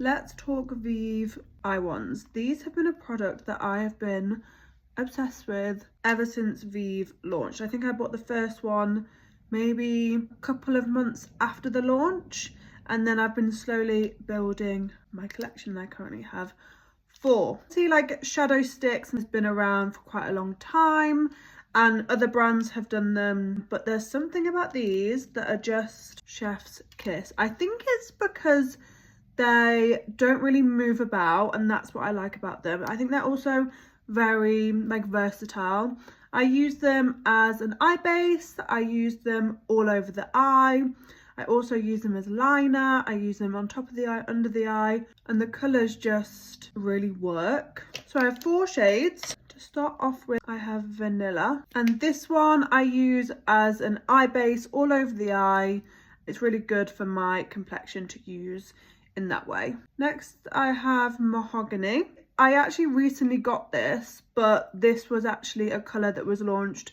Let's talk Vive eye wands. These have been a product that I have been obsessed with ever since Vive launched. I think I bought the first one maybe a couple of months after the launch, and then I've been slowly building my collection. I currently have 4. See, like Shadow Sticks has been around for quite a long time and other brands have done them, but there's something about these that are just chef's kiss. I think it's because they don't really move about, and that's what I like about them. I think they're also very like versatile. I use them as an eye base, I use them all over the eye, I also use them as liner, I use them on top of the eye, under the eye, and the colours just really work. So I have 4 shades. To start off with, I have Vanilla, and this one I use as an eye base all over the eye. It's really good for my complexion to use in that way. Next I have Mahogany. I actually recently got this, but this was actually a colour that was launched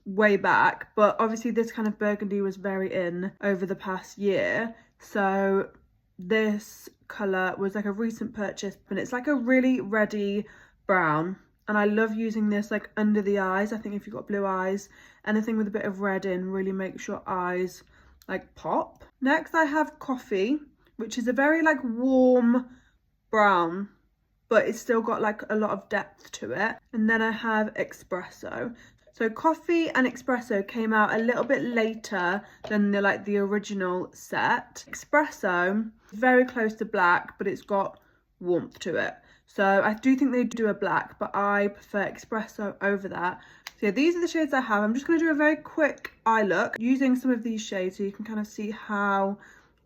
way back, but obviously this kind of burgundy was very in over the past year, so this colour was like a recent purchase, and it's like a really reddy brown, and I love using this like under the eyes. I think if you've got blue eyes, anything with a bit of red in really makes your eyes like pop. Next I have Coffee, which is a very like warm brown, but it's still got like a lot of depth to it. And then I have Espresso. So Coffee and Espresso came out a little bit later than the original set. Espresso is very close to black, but it's got warmth to it. So I do think they do a black, but I prefer Espresso over that. So yeah, these are the shades I have. I'm just going to do a very quick eye look using some of these shades so you can kind of see how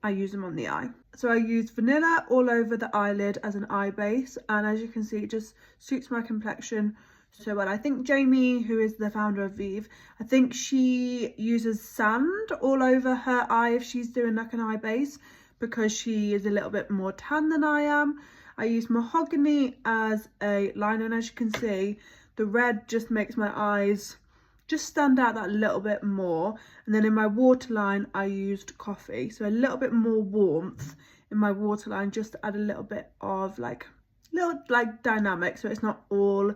I use them on the eye. So I use Vanilla all over the eyelid as an eye base, and as you can see it just suits my complexion so well. I think Jamie, who is the founder of Vive, I think she uses sand all over her eye if she's doing like an eye base, because she is a little bit more tan than I am. I use Mahogany as a liner, and as you can see the red just makes my eyes just stand out that little bit more. And then in my waterline I used Coffee, so a little bit more warmth in my waterline, just to add a little bit of like dynamic, so it's not all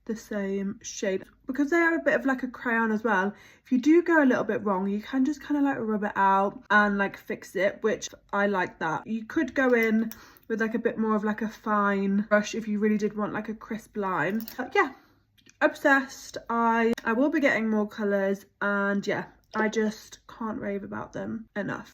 the same shade, because they are a bit of like a crayon as well. If you do go a little bit wrong, you can just kind of like rub it out and like fix it, which I like that. You could go in with like a bit more of like a fine brush if you really did want like a crisp line. But yeah, obsessed. I will be getting more colours, and yeah, I just can't rave about them enough.